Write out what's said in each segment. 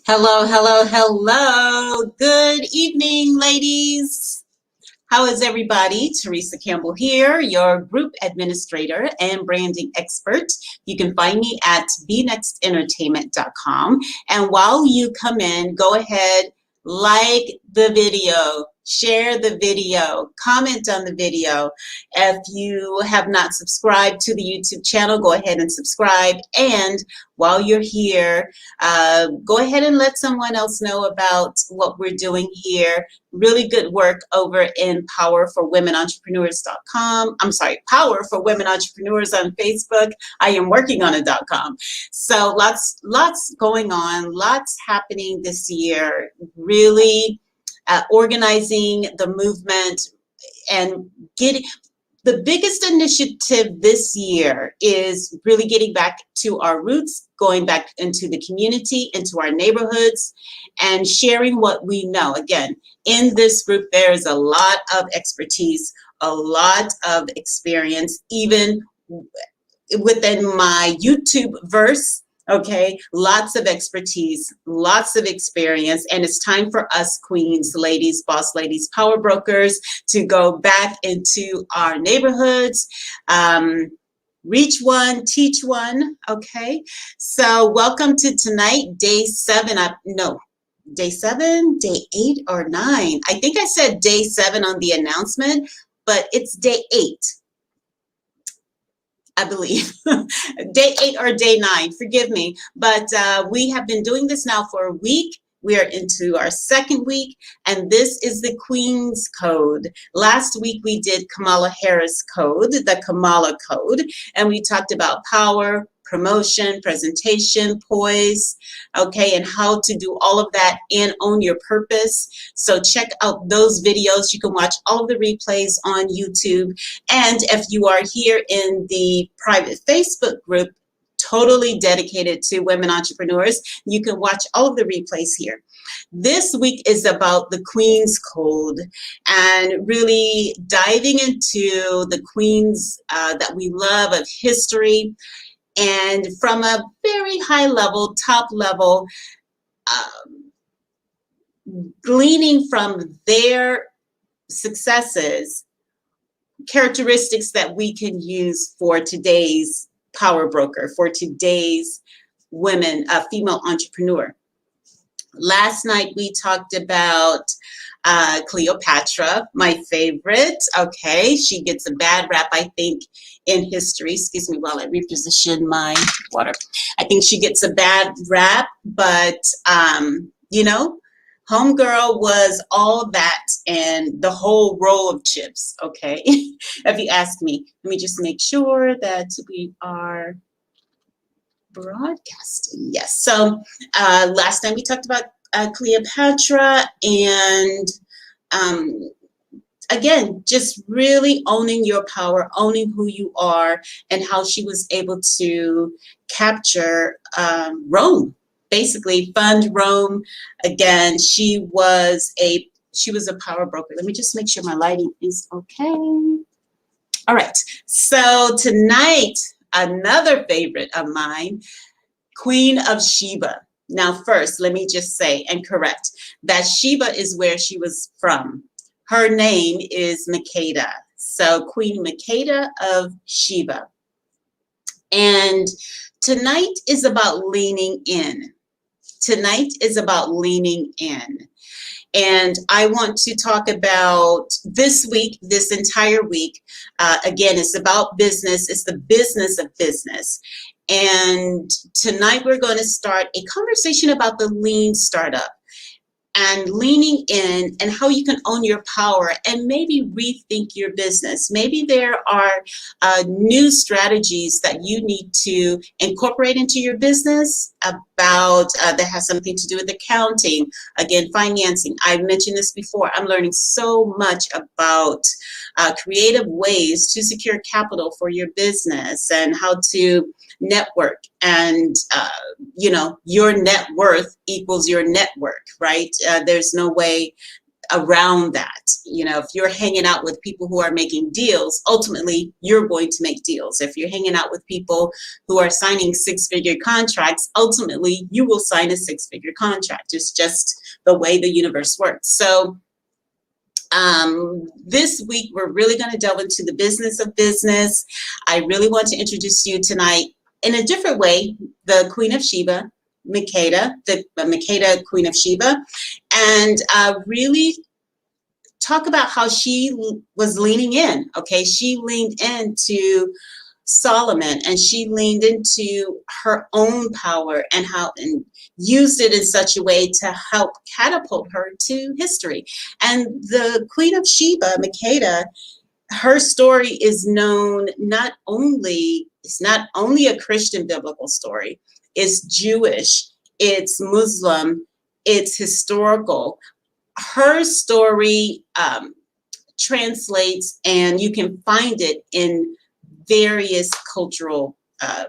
Hello, hello, hello. Good evening, ladies. How is everybody? Theresa Campbell here, your group administrator and branding expert. You can find me at bnextentertainment.com. And while you come in, go ahead, like the video, share the video, comment on the video. If you have not subscribed to the YouTube channel, go ahead and subscribe. And while you're here, go ahead and let someone else know about what we're doing here. Really good work over in powerforwomenentrepreneurs.com. I'm sorry, Power for Women Entrepreneurs on Facebook. I am working on a.com. So lots going on, lots happening this year. Really organizing the movement and getting the biggest initiative this year is really getting back to our roots, going back into the community, into our neighborhoods, and sharing what we know. Again, in this group, there is a lot of expertise, a lot of experience, even within my YouTube verse. Okay, lots of expertise, lots of experience, and it's time for us queens, ladies, boss ladies, power brokers to go back into our neighborhoods, reach one, teach one. Okay, so welcome to tonight, day 7. Day 7, day 8, or 9. I think I said day 7 on the announcement, but it's day 8. I believe, day 8 or day 9, forgive me. But we have been doing this now for a week. We are into our 2nd week, and this is the Queen's Code. Last week we did Kamala Harris Code, the Kamala Code, and we talked about power, promotion, presentation, poise, okay, and how to do all of that and own your purpose. So check out those videos. You can watch all of the replays on YouTube. And if you are here in the private Facebook group, totally dedicated to women entrepreneurs, you can watch all of the replays here. This week is about the Queen's Code and really diving into the queens that we love of history, and from a very high level, top level, gleaning from their successes, characteristics that we can use for today's power broker, for today's women, female entrepreneur. Last night we talked about Cleopatra, my favorite. Okay, she gets a bad rap, I think, in history. Excuse me while I reposition my water. I think she gets a bad rap, but you know, homegirl was all that and the whole roll of chips. Okay, if you ask me. Let me just make sure that we are broadcasting. Yes. So last time we talked about Cleopatra, and again, just really owning your power, owning who you are, and how she was able to capture Rome, basically fund Rome. Again, she was a power broker. Let me just make sure my lighting is okay. All right, so tonight, another favorite of mine, Queen of Sheba. Now, first, let me just say and correct that Sheba is where she was from. Her name is Makeda. So Queen Makeda of Sheba. And tonight is about leaning in. Tonight is about leaning in. And I want to talk about this week, this entire week. Again, it's about business. It's the business of business. And tonight we're going to start a conversation about the lean startup and leaning in and how you can own your power and maybe rethink your business. Maybe there are new strategies that you need to incorporate into your business about that has something to do with accounting, again, financing. I've mentioned this before. I'm learning so much about creative ways to secure capital for your business and how to network, and you know, your net worth equals your network, right? There's no way around that. If you're hanging out with people who are making deals, ultimately you're going to make deals. If you're hanging out with people who are signing six-figure contracts, ultimately you will sign a six-figure contract. It's just the way the universe works. So this week we're really going to delve into the business of business. I really want to introduce you tonight in a different way, the Queen of Sheba, Makeda, the Makeda Queen of Sheba, and really talk about how she was leaning in. Okay, she leaned into Solomon, and she leaned into her own power and used it in such a way to help catapult her to history. And the Queen of Sheba, Makeda, her story is known it's not only a Christian biblical story, it's Jewish, it's Muslim, it's historical. Her story translates, and you can find it in various cultural,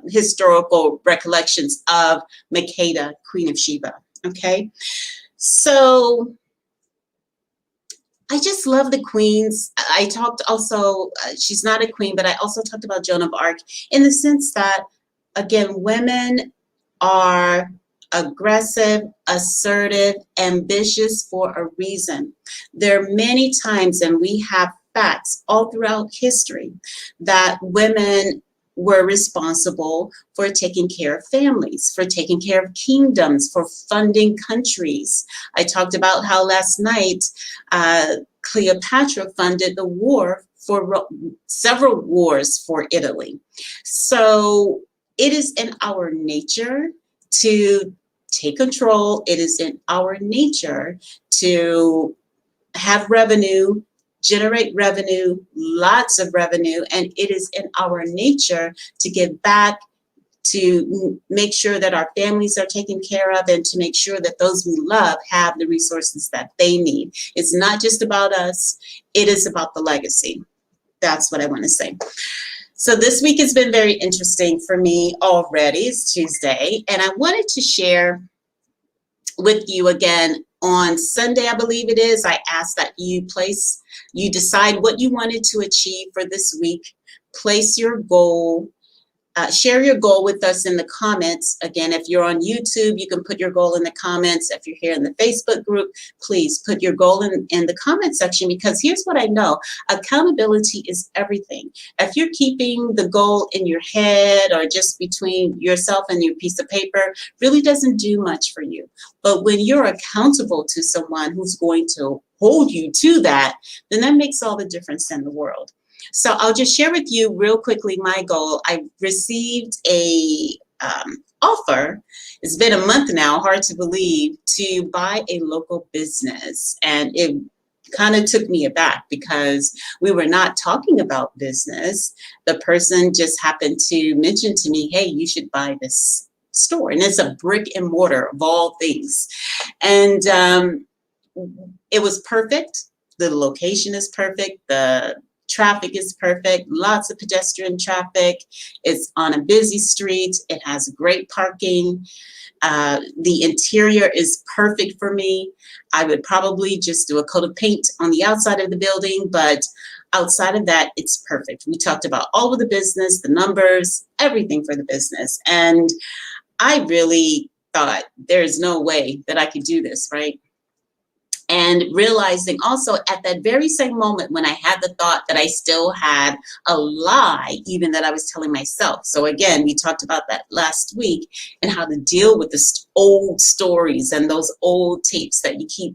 historical recollections of Makeda, Queen of Sheba. Okay, so I just love the queens. I talked also, she's not a queen, but I also talked about Joan of Arc in the sense that, again, women are aggressive, assertive, ambitious for a reason. There are many times, and we have facts all throughout history, that women were responsible for taking care of families, for taking care of kingdoms, for funding countries. I talked about how last night Cleopatra funded the war for several wars for Italy. So it is in our nature to take control. It is in our nature to have revenue, generate revenue, lots of revenue, and it is in our nature to give back, to make sure that our families are taken care of, and to make sure that those we love have the resources that they need. It's not just about us, it is about the legacy. That's what I want to say. So this week has been very interesting for me already. It's Tuesday, and I wanted to share with you again on Sunday, I believe it is. I asked that you decide what you wanted to achieve for this week. Place your goal. Share your goal with us in the comments. Again, if you're on YouTube, you can put your goal in the comments. If you're here in the Facebook group, please put your goal in the comment section, because here's what I know. Accountability is everything. If you're keeping the goal in your head or just between yourself and your piece of paper, really doesn't do much for you. But when you're accountable to someone who's going to hold you to that, then that makes all the difference in the world. So I'll just share with you real quickly my goal. I received a offer. It's been a month now, hard to believe, to buy a local business. And it kind of took me aback because we were not talking about business. The person just happened to mention to me, hey, you should buy this store. And it's a brick and mortar of all things. And it was perfect. The location is perfect. The traffic is perfect, lots of pedestrian traffic. It's on a busy street. It has great parking. The interior is perfect for me. I would probably just do a coat of paint on the outside of the building, but outside of that, it's perfect. We talked about all of the business, the numbers, everything for the business. And I really thought there's no way that I could do this, right? And realizing also at that very same moment when I had the thought that I still had a lie, even that I was telling myself. So again, we talked about that last week and how to deal with the old stories and those old tapes that you keep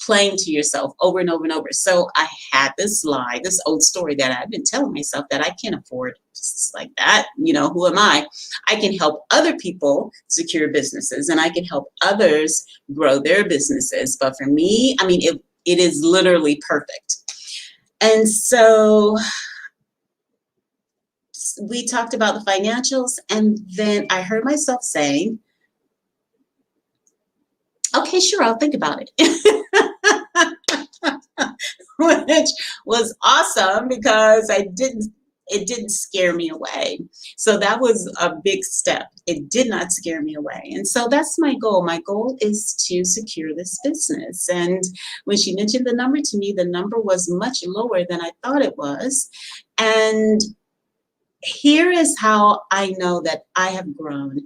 playing to yourself over and over and over. So I had this lie, this old story that I've been telling myself that I can't afford just like that. You know, who am I? I can help other people secure businesses, and I can help others grow their businesses. But for me, I mean, it is literally perfect. And so we talked about the financials, and then I heard myself saying, okay, sure, I'll think about it. Which was awesome because I didn't it didn't scare me away. So that was a big step. It did not scare me away. And so that's my goal. My goal is to secure this business. And when she mentioned the number to me, the number was much lower than I thought it was. And here is how I know that I have grown,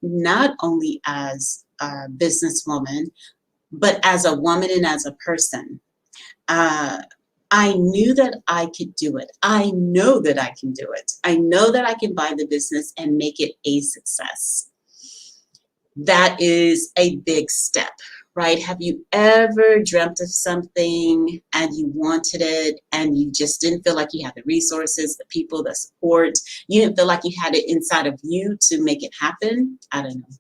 not only as a businesswoman, but as a woman and as a person. Uh, I knew that I could do it. I know that I can do it. I know that I can buy the business and make it a success. That is a big step, right? Have you ever dreamt of something and you wanted it and you just didn't feel like you had the resources, the people, the support? You didn't feel like you had it inside of you to make it happen? I don't know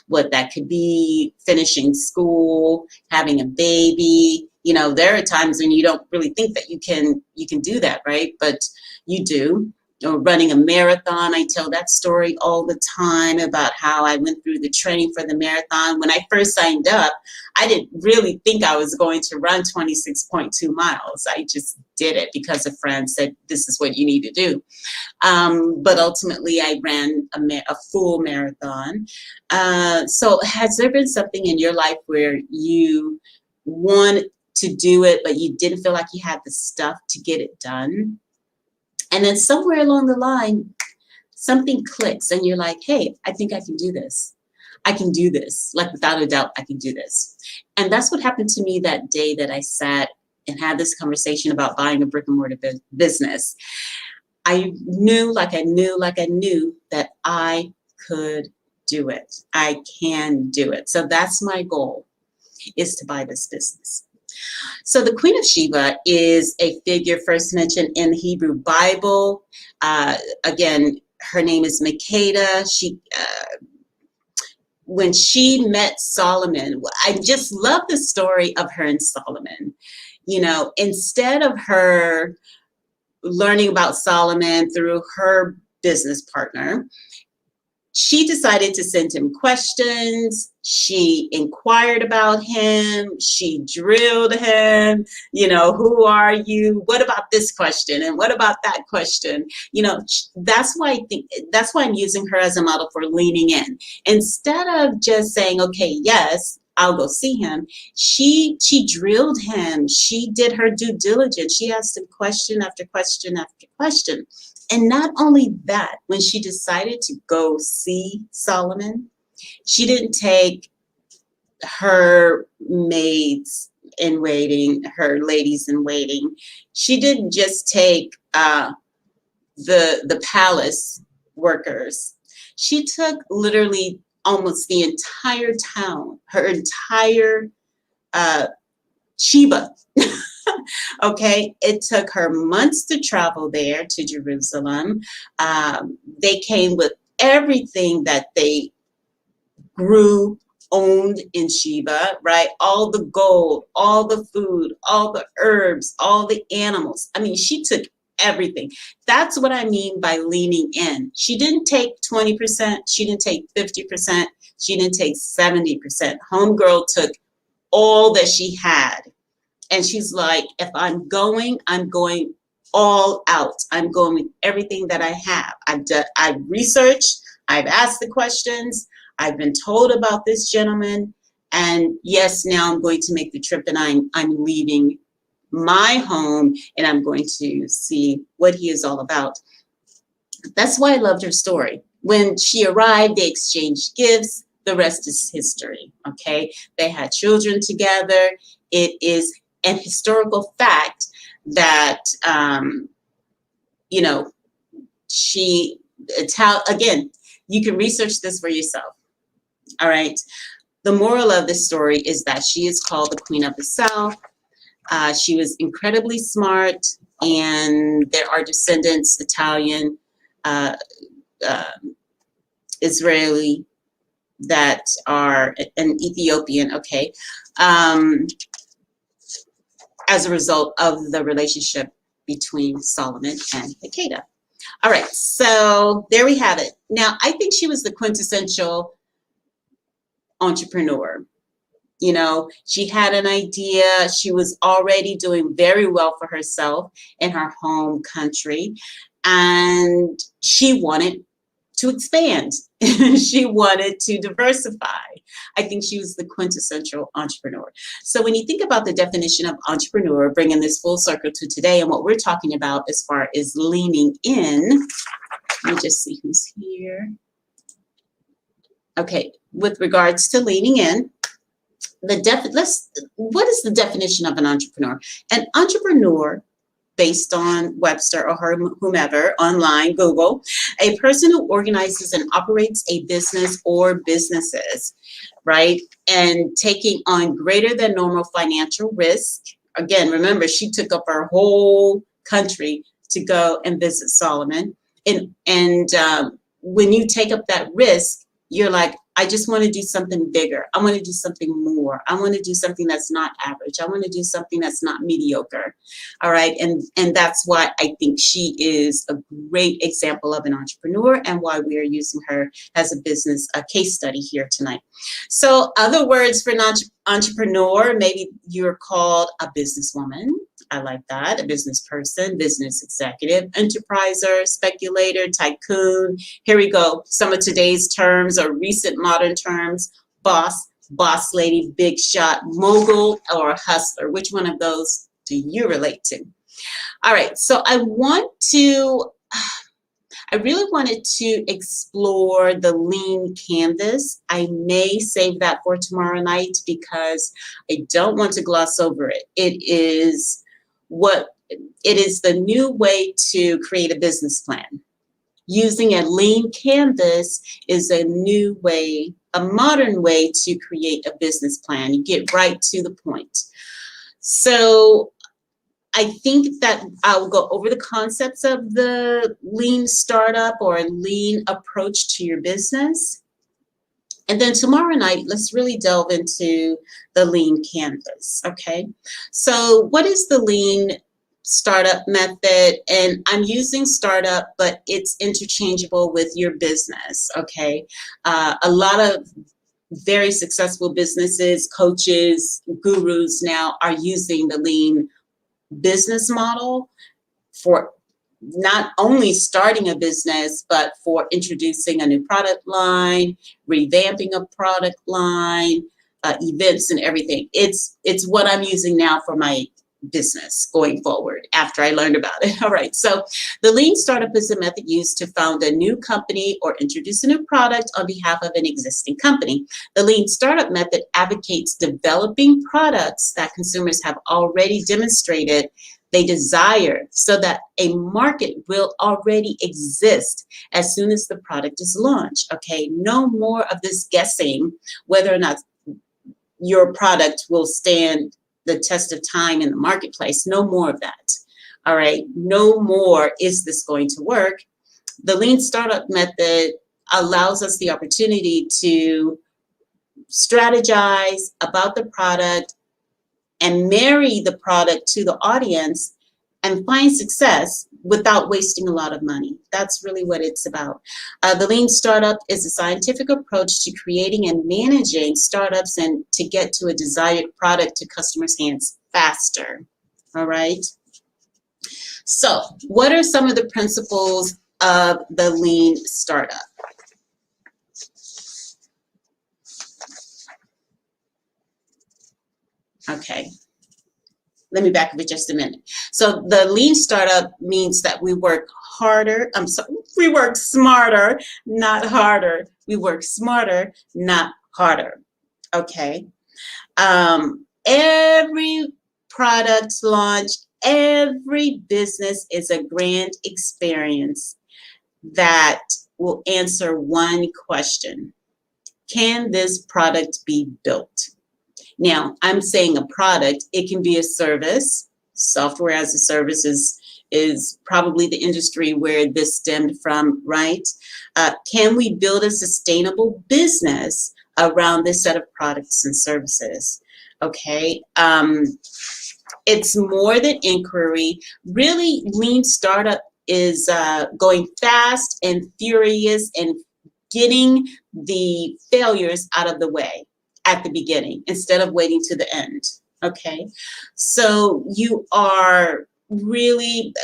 what that could be. Finishing school, having a baby. You know, there are times when you don't really think that you can do that, right? But you do. Or running a marathon. I tell that story all the time about how I went through the training for the marathon. When I first signed up, I didn't really think I was going to run 26.2 miles. I just did it because a friend said, this is what you need to do. But ultimately, I ran a full marathon. So has there been something in your life where you wanted to do it, but you didn't feel like you had the stuff to get it done? And then somewhere along the line, something clicks and you're like, hey, I think I can do this. I can do this. Like, without a doubt, I can do this. And that's what happened to me that day that I sat and had this conversation about buying a brick and mortar business. I knew that I could do it. I can do it. So that's my goal, is to buy this business. So the Queen of Sheba is a figure first mentioned in the Hebrew Bible. Again, her name is Makeda. When she met Solomon, I just love the story of her and Solomon. You know, instead of her learning about Solomon through her business partner, she decided to send him questions. She inquired about him. She drilled him. You know, who are you? What about this question? And what about that question? You know, that's why I'm using her as a model for leaning in. Instead of just saying, okay, yes, I'll go see him. She drilled him. She did her due diligence. She asked him question after question after question. And not only that, when she decided to go see Solomon, she didn't take her maids in waiting, her ladies in waiting. She didn't just take the palace workers. She took literally almost the entire town, her entire Sheba. Okay, it took her months to travel there to Jerusalem. They came with everything that they grew, owned in Sheba, right? All the gold, all the food, all the herbs, all the animals. I mean, she took everything. That's what I mean by leaning in. She didn't take 20%. She didn't take 50%. She didn't take 70%. Homegirl took all that she had. And she's like, if I'm going all out. I'm going with everything that I have. I've researched, I've asked the questions, I've been told about this gentleman, and yes, now I'm going to make the trip, and I'm leaving my home and I'm going to see what he is all about. That's why I loved her story. When she arrived, they exchanged gifts. The rest is history, okay? They had children together. It is an historical fact that, you know, again, you can research this for yourself, all right? The moral of this story is that she is called the Queen of the South. She was incredibly smart, and there are descendants, Italian, Israeli, that are, an Ethiopian, okay, as a result of the relationship between Solomon and Makeda. All right, so there we have it. Now, I think she was the quintessential entrepreneur. You know, she had an idea. She was already doing very well for herself in her home country. and she wanted to expand. She wanted to diversify. I think she was the quintessential entrepreneur. So when you think about the definition of entrepreneur, bringing this full circle to today and what we're talking about as far as leaning in, let me just see who's here. Okay, with regards to leaning in, what is the definition of an entrepreneur? An entrepreneur, based on Webster or whomever, online, Google, a person who organizes and operates a business or businesses, right? And taking on greater than normal financial risk. Again, remember, she took up her whole country to go and visit Solomon. And when you take up that risk, you're like, I just want to do something bigger. I want to do something more. I want to do something that's not average. I want to do something that's not mediocre. All right. And that's why I think she is a great example of an entrepreneur and why we are using her as a case study here tonight. So other words for an entrepreneur, maybe you're called a businesswoman. I like that. A business person, business executive, enterpriser, speculator, tycoon. Here we go. Some of today's terms are recent modern terms: boss, boss lady, big shot, mogul, or hustler. Which one of those do you relate to? All right. So I really wanted to explore the lean canvas. I may save that for tomorrow night because I don't want to gloss over it. It is the new way to create a business plan. Using a lean canvas is a new way, a modern way to create a business plan. You get right to the point. So I think that I'll go over the concepts of the lean startup or lean approach to your business. And then tomorrow night, let's really delve into the lean canvas, okay? So what is the lean startup method? And I'm using startup, but it's interchangeable with your business, okay? A lot of very successful businesses, coaches, gurus now are using the lean business model for not only starting a business, but for introducing a new product line, revamping a product line, events and everything. It's what I'm using now for my business going forward after I learned about it. All right. So the lean startup is a method used to found a new company or introduce a new product on behalf of an existing company. The lean startup method advocates developing products that consumers have already demonstrated they desire, so that a market will already exist as soon as the product is launched. Okay, no more of this guessing whether or not your product will stand the test of time in the marketplace. No more of that. All right, no more is this going to work. The lean startup method allows us the opportunity to strategize about the product and marry the product to the audience and find success without wasting a lot of money. That's really what it's about. The lean startup is a scientific approach to creating and managing startups and to get to a desired product to customers' hands faster. All right. So what are some of the principles of the lean startup? Okay. Let me back up for just a minute. So the lean startup means that we work harder. We work smarter, not harder. We work smarter, not harder. Okay. Every product launch, every business is a grand experience that will answer one question: can this product be built? Now, I'm saying a product, it can be a service. Software as a service is probably the industry where this stemmed from, right? Can we build a sustainable business around this set of products and services? Okay. It's more than inquiry. Really, lean startup is going fast and furious and getting the failures out of the way at the beginning instead of waiting to the end. Okay, so you are really,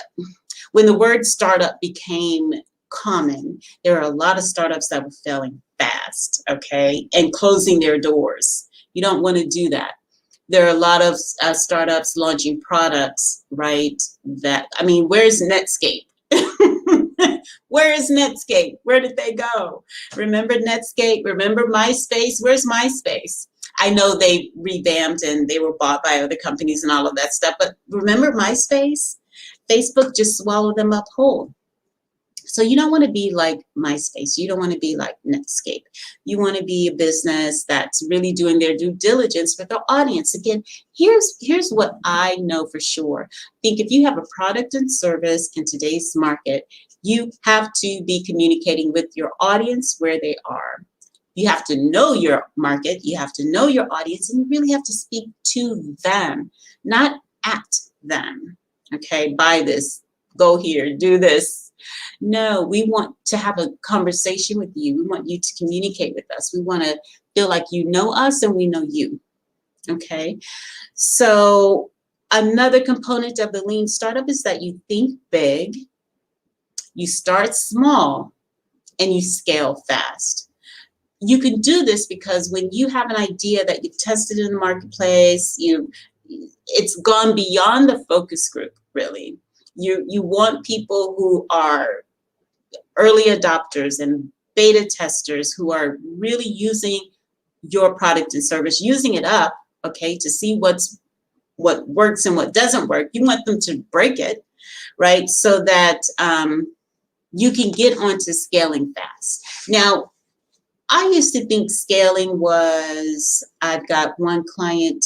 when the word startup became common, there are a lot of startups that were failing fast, okay, and closing their doors. You don't want to do that. There are a lot of startups launching products, right? That, I mean, where's Netscape? Where is Netscape? Where did they go? Remember Netscape? Remember MySpace? Where's MySpace? I know they revamped and they were bought by other companies and all of that stuff, but remember MySpace? Facebook just swallowed them up whole. So you don't want to be like MySpace. You don't want to be like Netscape. You want to be a business that's really doing their due diligence with their audience. Again, here's what I know for sure. I think if you have a product and service in today's market, you have to be communicating with your audience where they are. You have to know your market. You have to know your audience, and you really have to speak to them, not at them. Okay, buy this, go here, do this. No, we want to have a conversation with you. We want you to communicate with us. We want to feel like you know us and we know you. Okay, so another component of the lean startup is that you think big, you start small, and you scale fast. You can do this because when you have an idea that you've tested in the marketplace, it's gone beyond the focus group, really. You want people who are early adopters and beta testers who are really using your product and service, using it up, okay, to see what works and what doesn't work. You want them to break it, right, so that you can get onto scaling fast. Now, I used to think scaling was, I've got one client,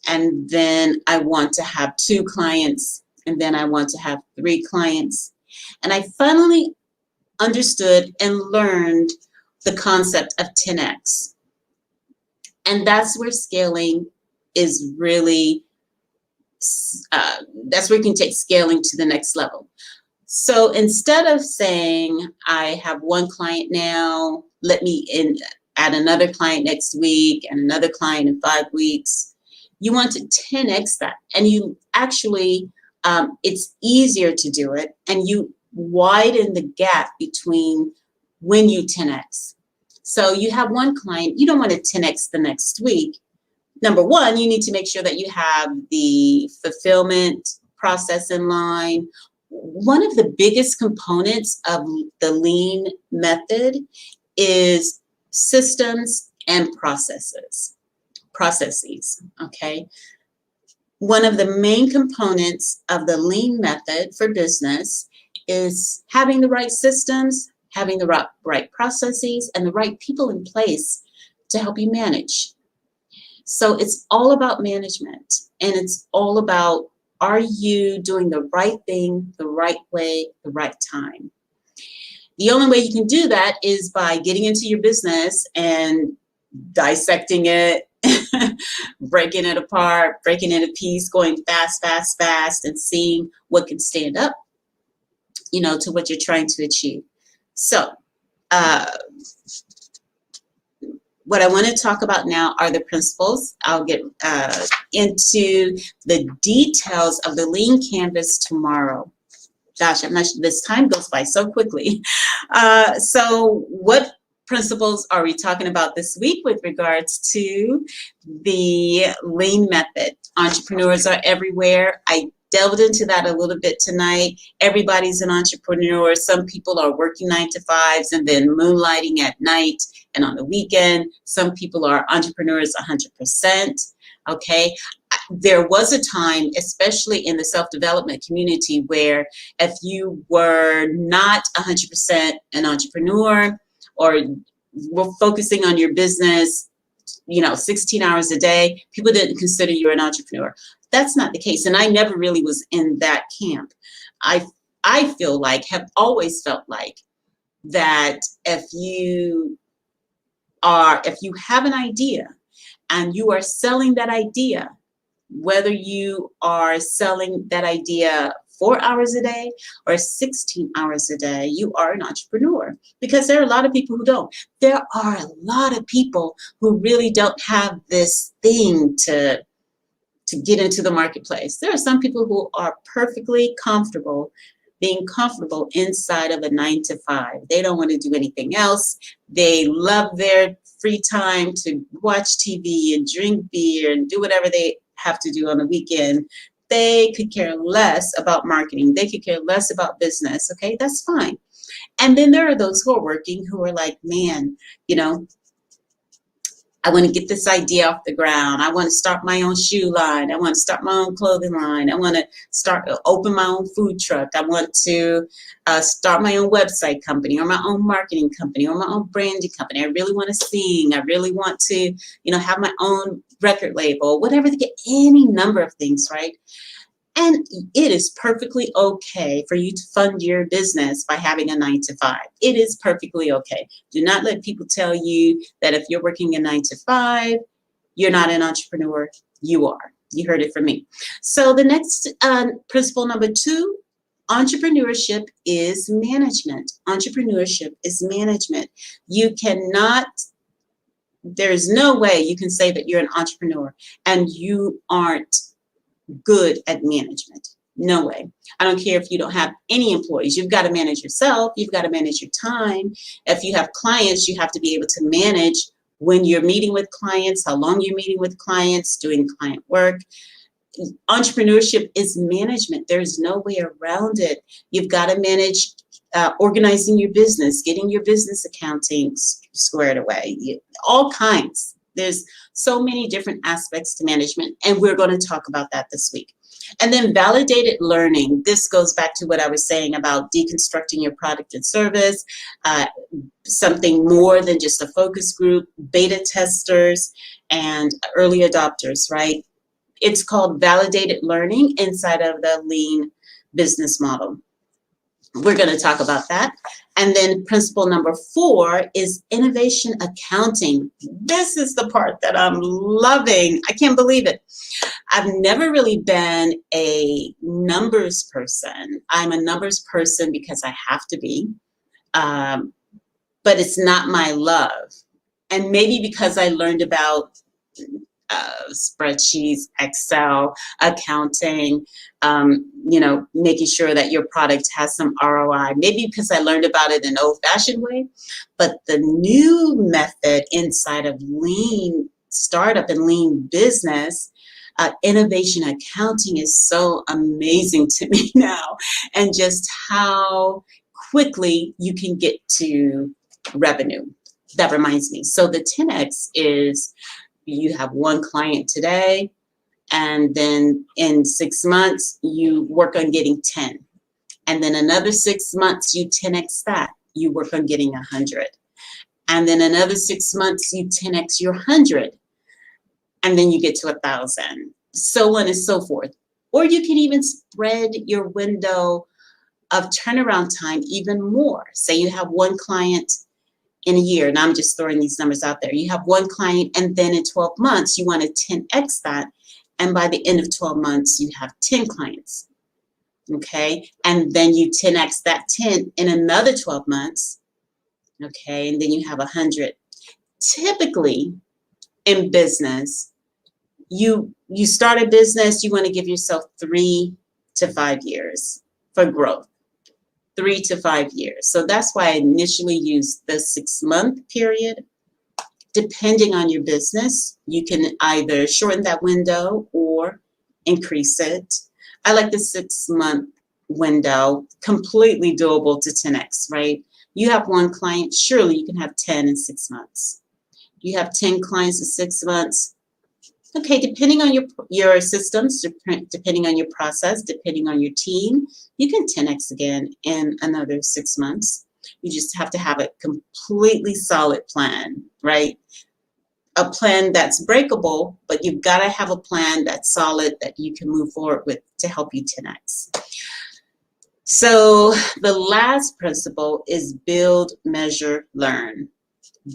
and then I want to have 2 clients, and then I want to have 3 clients. And I finally understood and learned the concept of 10x. And that's where scaling is really, that's where you can take scaling to the next level. So instead of saying, I have 1 client now, let me add another client next week and another client in 5 weeks, you want to 10x that. And you actually, it's easier to do it, and you widen the gap between when you 10x. So you have 1 client, you don't want to 10x the next week. Number one, you need to make sure that you have the fulfillment process in line. One of the biggest components of the lean method is systems and processes, okay? One of the main components of the lean method for business is having the right systems, having the right processes, and the right people in place to help you manage. So it's all about management, and it's all about, are you doing the right thing, the right way, the right time? The only way you can do that is by getting into your business and dissecting it, breaking it apart, breaking it a piece, going fast, fast, fast, and seeing what can stand up, to what you're trying to achieve. So what I want to talk about now are the principles. I'll get into the details of the lean canvas tomorrow. Gosh, I'm not sure, this time goes by so quickly. So what principles are we talking about this week with regards to the lean method? Entrepreneurs are everywhere. I delved into that a little bit tonight. Everybody's an entrepreneur. Some people are working 9 to 5s and then moonlighting at night and on the weekend. Some people are entrepreneurs 100%. Okay. There was a time, especially in the self-development community, where if you were not 100% an entrepreneur or were focusing on your business, 16 hours a day, people didn't consider you an entrepreneur. That's not the case. And I never really was in that camp. I feel like, have always felt like, that if you have an idea and you are selling that idea, whether you are selling that idea 4 hours a day or 16 hours a day, you are an entrepreneur, because there are a lot of people who don't. There are a lot of people who really don't have this thing to to get into the marketplace. There are some people who are perfectly comfortable being comfortable inside of a 9 to 5. They don't want to do anything else. They love their free time to watch TV and drink beer and do whatever they have to do on the weekend. They could care less about marketing. They could care less about business. Okay, that's fine. And then there are those who are working who are like, man, you know, I want to get this idea off the ground. I want to start my own shoe line. I want to start my own clothing line. I want to open my own food truck. I want to start my own website company or my own marketing company or my own branding company. I really want to sing. I really want to, you know, have my own record label, whatever, any number of things, right? And it is perfectly okay for you to fund your business by having a 9 to 5. It is perfectly okay. Do not let people tell you that if you're working a 9 to 5, you're not an entrepreneur. You are. You heard it from me. So the next principle number 2, entrepreneurship is management. Entrepreneurship is management. You cannot, there's no way you can say that you're an entrepreneur and you aren't good at management. No way. I don't care if you don't have any employees. You've got to manage yourself. You've got to manage your time. If you have clients, you have to be able to manage when you're meeting with clients, how long you're meeting with clients, doing client work. Entrepreneurship is management. There's no way around it. You've got to manage organizing your business, getting your business accounting squared away, all kinds. There's so many different aspects to management, and we're going to talk about that this week. And then validated learning. This goes back to what I was saying about deconstructing your product and service, something more than just a focus group, beta testers, and early adopters, right? It's called validated learning inside of the lean business model. We're going to talk about that. And then principle number 4 is innovation accounting. This is the part that I'm loving. I can't believe it. I've never really been a numbers person. I'm a numbers person because I have to be, but it's not my love. And maybe because I learned about spreadsheets, Excel, accounting, you know, making sure that your product has some ROI. Maybe because I learned about it in an old-fashioned way, but the new method inside of lean startup and lean business, innovation accounting is so amazing to me now, and just how quickly you can get to revenue. That reminds me. So the 10X is you have one client today, and then in 6 months, you work on getting 10. And then another 6 months, you 10X that. You work on getting 100. And then another 6 months, you 10X your 100. And then you get to 1,000. So on and so forth. Or you can even spread your window of turnaround time even more. Say you have one client in a year, and I'm just throwing these numbers out there. You have one client, and then in 12 months, you want to 10X that. And by the end of 12 months, you have 10 clients. Okay. And then you 10X that 10 in another 12 months. Okay. And then you have 100. Typically in business, you start a business, you want to give yourself 3 to 5 years for growth. 3 to 5 years. So that's why I initially used the 6-month period. Depending on your business, you can either shorten that window or increase it. I like the 6-month window, completely doable to 10X, right? You have one client, surely you can have 10 in 6 months. You have 10 clients in 6 months. Okay, depending on your systems, depending on your process, depending on your team, you can 10X again in another 6 months. You just have to have a completely solid plan, right? A plan that's breakable, but you've got to have a plan that's solid that you can move forward with to help you 10X. So the last principle is build, measure, learn.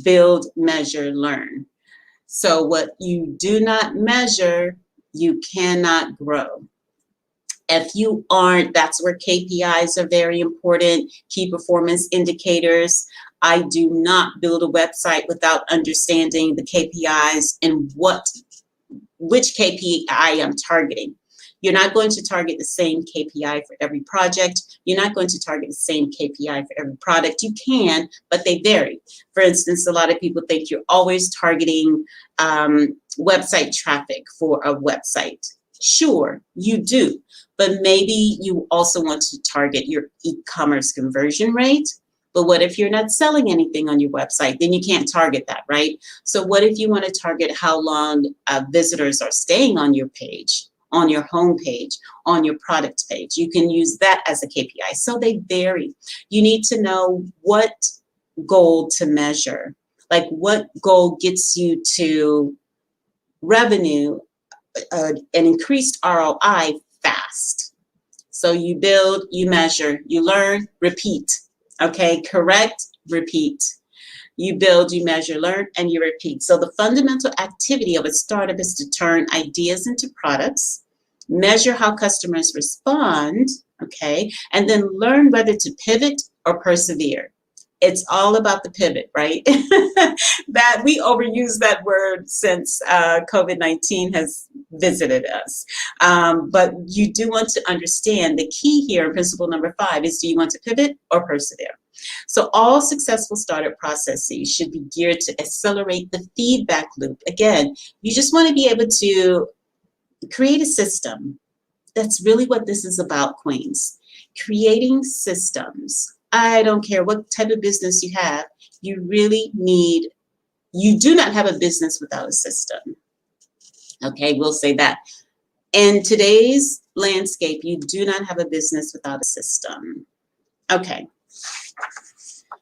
Build, measure, learn. So what you do not measure, you cannot grow. If you aren't, that's where KPIs are very important, key performance indicators. I do not build a website without understanding the KPIs and what which KPI I'm targeting. You're not going to target the same KPI for every project. You're not going to target the same KPI for every product. You can, but they vary. For instance, a lot of people think you're always targeting website traffic for a website. Sure, you do, but maybe you also want to target your e-commerce conversion rate. But what if you're not selling anything on your website? Then you can't target that, right? So what if you want to target how long visitors are staying on your page, on your home page, on your product page? You can use that as a KPI. So they vary. You need to know what goal to measure, like what goal gets you to revenue, an increased ROI fast. So you build, you measure, you learn, repeat. Okay, correct, repeat. You build, you measure, learn, and you repeat. So the fundamental activity of a startup is to turn ideas into products, measure how customers respond, okay, and then learn whether to pivot or persevere. It's all about the pivot, right? That we overuse that word since COVID-19 has visited us. But you do want to understand the key here, principle number 5, is do you want to pivot or persevere? So all successful startup processes should be geared to accelerate the feedback loop. Again, you just want to be able to create a system. That's really what this is about, Queens. Creating systems. I don't care what type of business you have, you do not have a business without a system. Okay, we'll say that. In today's landscape, you do not have a business without a system. Okay.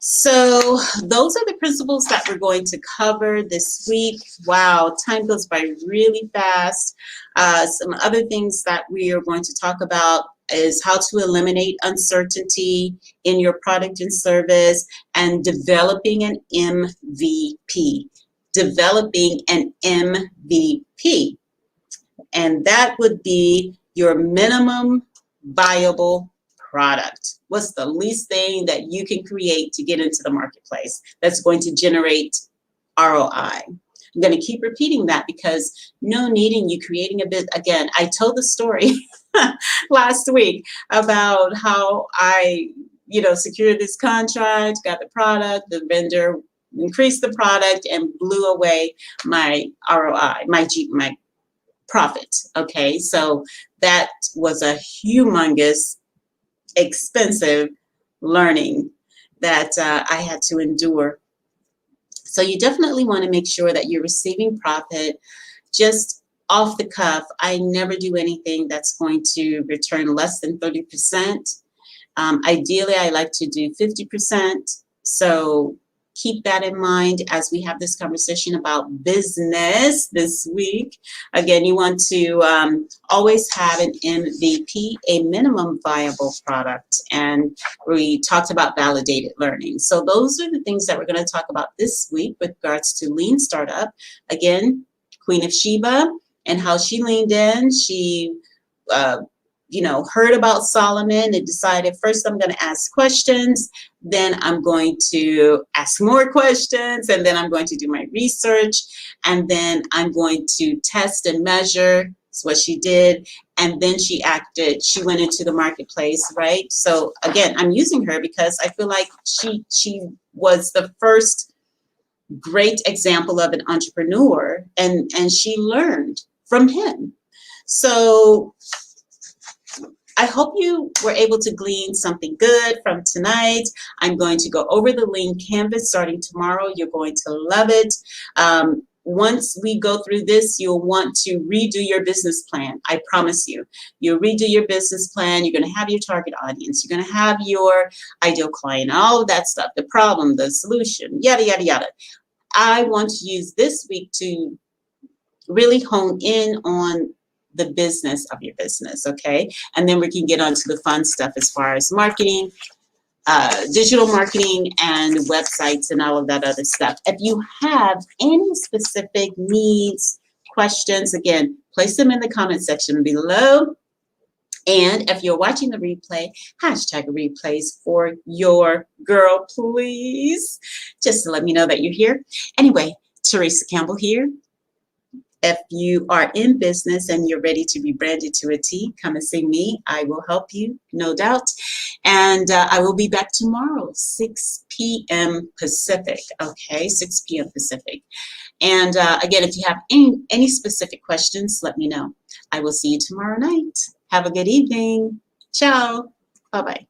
So those are the principles that we're going to cover this week. Wow, time goes by really fast. Some other things that we are going to talk about is how to eliminate uncertainty in your product and service, and developing an MVP. Developing an MVP. And that would be your minimum viable product. What's the least thing that you can create to get into the marketplace that's going to generate ROI? I'm going to keep repeating that because no needing you creating a bit. Again, I told the story last week about how I, secured this contract, got the product, the vendor increased the product and blew away my ROI, my profit. Okay, so that was a humongous, expensive learning that I had to endure. So you definitely want to make sure that you're receiving profit just off the cuff. I never do anything that's going to return less than 30%. Ideally, I like to do 50%. So keep that in mind as we have this conversation about business this week. Again, you want to always have an MVP, a minimum viable product. And we talked about validated learning. So those are the things that we're going to talk about this week with regards to Lean Startup. Again, Queen of Sheba and how she leaned in. She heard about Solomon and decided, first I'm going to ask questions, then I'm going to ask more questions, and then I'm going to do my research, and then I'm going to test and measure. That's what she did. And then she acted. She went into the marketplace, right? So again, I'm using her because I feel like she was the first great example of an entrepreneur, and she learned from him. So I hope you were able to glean something good from tonight. I'm going to go over the Lean Canvas starting tomorrow. You're going to love it. Once we go through this, you'll want to redo your business plan. I promise you. You'll redo your business plan. You're going to have your target audience. You're going to have your ideal client, all of that stuff, the problem, the solution, yada, yada, yada. I want to use this week to really hone in on the business of your business, okay? And then we can get on to the fun stuff as far as marketing, digital marketing, and websites and all of that other stuff. If you have any specific needs, questions, again, place them in the comment section below. And if you're watching the replay, hashtag replays for your girl, please. Just to let me know that you're here. Anyway, Theresa Campbell here. If you are in business and you're ready to be branded to a T, come and see me. I will help you, no doubt. And I will be back tomorrow, 6 p.m. Pacific. Okay, 6 p.m. Pacific. And again, if you have any specific questions, let me know. I will see you tomorrow night. Have a good evening. Ciao. Bye-bye.